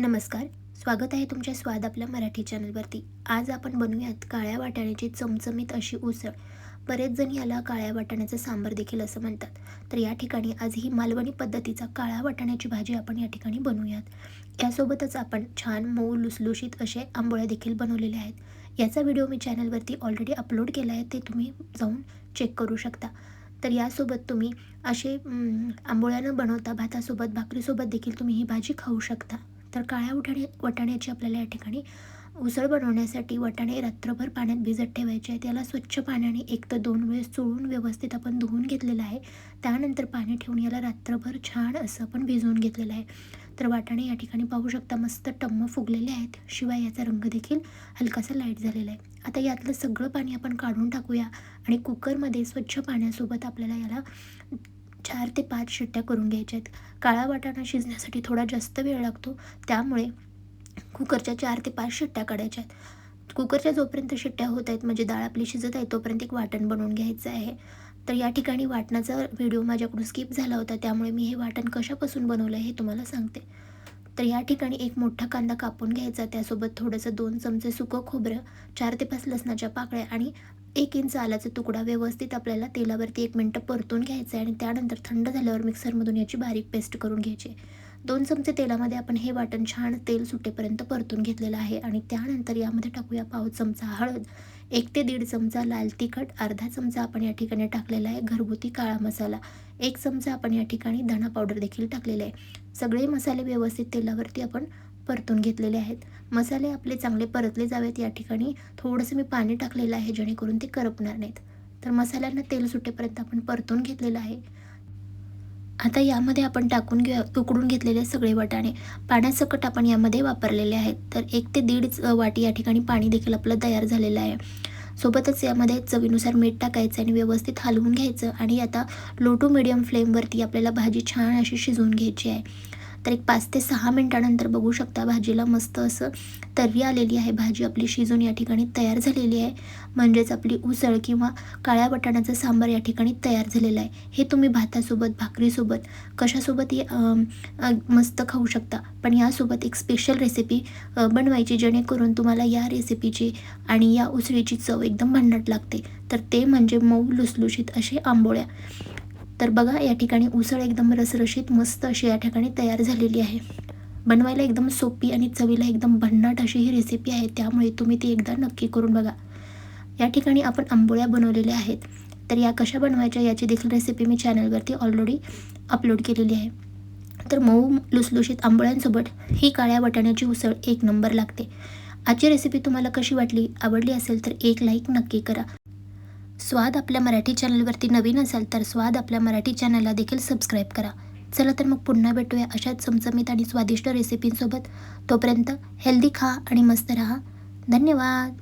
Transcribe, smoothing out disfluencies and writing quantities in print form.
नमस्कार. स्वागत आहे तुमच्या स्वाद आपल्या मराठी चॅनलवरती. आज आपण बनवूयात काळ्या वाटाण्याची चमचमीत अशी उसळ. बरेच जण याला काळ्या वाटाण्याचं सांबर देखील असं म्हणतात. तर या ठिकाणी आज ही मालवणी पद्धतीचा काळ्या वाटाण्याची भाजी आपण या ठिकाणी बनवूयात. यासोबतच आपण छान मऊ लुसलुशीत असे आंबोळ्या देखील बनवलेले आहेत. याचा व्हिडिओ मी चॅनलवरती ऑलरेडी अपलोड केला आहे, ते तुम्ही जाऊन चेक करू शकता. तर यासोबत तुम्ही असे आंबोळ्या न बनवता भातासोबत भाकरीसोबत देखील तुम्ही ही भाजी खाऊ शकता. तर काळ्या वाटाण्याची आपल्याला या ठिकाणी उसळ बनवण्यासाठी वाटाणे रात्रभर पाण्यात भिजत ठेवायचे आहेत. याला स्वच्छ पाण्याने 1 ते 2 वेळेस चोळून व्यवस्थित आपण धुवून घेतलेलं आहे. त्यानंतर पाणी ठेवून याला रात्रभर छान असं आपण भिजवून घेतलेलं आहे. तर वाटाणे या ठिकाणी पाहू शकता मस्त टम्म फुगलेले आहेत. शिवाय याचा रंग देखील हलकासा लाईट झालेला आहे. आता यातलं सगळं पाणी आपण काढून टाकूया आणि कुकरमध्ये स्वच्छ पाण्यासोबत आपल्याला याला 4 ते 5 शिट्ट्या करून घ्यायच्या आहेत. काळा वाटाणा शिजण्यासाठी थोडा जास्त वेळ लागतो, त्यामुळे कुकरच्या 4 ते 5 शिट्ट्या काढायच्या आहेत. कुकरच्या जोपर्यंत शिट्ट्या होत आहेत म्हणजे डाळ आपली शिजत आहे तोपर्यंत एक वाटण बनवून घ्यायचं आहे. तर या ठिकाणी वाटणाचा व्हिडिओ माझ्याकडून स्किप झाला होता, त्यामुळे मी हे वाटण कशापासून बनवलं आहे हे तुम्हाला सांगते. तर या ठिकाणी एक मोठा कांदा कापून घ्यायचा, त्यासोबत थोडंसं 2 चमचे सुकं खोबरं, 4 ते 5 लसणाच्या पाकळ्या आणि 1 इंच आल्याचा तुकडा व्यवस्थित आपल्याला तेलावरती 1 मिनिटं परतून घ्यायचं आहे आणि त्यानंतर थंड झाल्यावर मिक्सरमधून याची बारीक पेस्ट करून घ्यायची. 2 चमचे तेलामध्ये आपण हे वाटण छान तेल सुटेपर्यंत परतून घेतलेलं आहे आणि त्यानंतर यामध्ये टाकूया पाव चमचा हळद, 1 ते 1.5 चमचा लाल तिखट, अर्धा चमचा आपण या ठिकाणी टाकलेला आहे घरगुती काळा मसाला, 1 चमचा आपण या ठिकाणी धना पावडर देखील टाकलेले आहे. सगळे मसाले व्यवस्थित तेलावरती आपण परतून घेतलेले आहेत. मसाले आपले चांगले परतले जावेत यासाठी थोडंसं मी पाणी टाकलेलं आहे, जेणेकरून ते करपणार नाहीत. तर मसाल्यांना तेल सुटेपर्यंत आपण परतून घेतलेलं आहे. आता यामध्ये आपण टाकून उकडून घेतलेले सगळे वाटाणे पाण्यासकट आपण यामध्ये वापरलेले आहेत. तर 1 ते 1.5 वाटी या ठिकाणी पाणी देखील आपलं तयार झालेलं आहे. सोबतच यामध्ये चवीनुसार मीठ टाकायचं आणि व्यवस्थित हलवून घ्यायचं आणि आता लो टू मीडियम फ्लेमवरती आपल्याला भाजी छान अशी शिजवून घ्यायची आहे. तर एक 5 ते 6 मिनिटानंतर बघू शकता भाजीला मस्त असं तर्री आलेली आहे. भाजी आपली शिजून या ठिकाणी तयार झालेली आहे. म्हणजेच आपली उसळ किंवा काळ्या वाटाण्याचं सांबार या ठिकाणी तयार झालेलं आहे. हे तुम्ही भातासोबत, भाकरीसोबत कशासोबतही मस्त खाऊ शकता. पण यासोबत एक स्पेशल रेसिपी बनवायची, जेणेकरून तुम्हाला या रेसिपीची आणि या उसळीची चव एकदम भन्नाट लागते. तर ते म्हणजे मऊ लुसलुशीत असे आंबोळ्या. तर बघा या ठिकाणी उसळ एकदम रसरशीत मस्त अशी या ठिकाणी तयार झालेली आहे. बनवायला एकदम सोपी आणि चवीला एकदम भन्नाट अशी ही रेसिपी आहे, त्यामुळे तुम्ही ती एकदा नक्की करून बघा. या ठिकाणी आपण आंबोळ्या बनवलेल्या आहेत. तर या कशा बनवायच्या याची देखील रेसिपी मी चॅनलवरती ऑलरेडी अपलोड केलेली आहे. तर मऊ लुसलुशीत आंबोळ्यांसोबत ही काळ्या वाटाण्याची उसळ एक नंबर लागते. आजची रेसिपी तुम्हाला कशी वाटली? आवडली असेल तर एक लाईक नक्की करा. स्वाद आपल्या मराठी चॅनलवरती नवीन असाल तर स्वाद आपल्या मराठी चॅनलला देखील सबस्क्राईब करा. चला तर मग पुन्हा भेटूया अशाच चमचमीत आणि स्वादिष्ट रेसिपींसोबत. तोपर्यंत हेल्दी खा आणि मस्त राहा. धन्यवाद.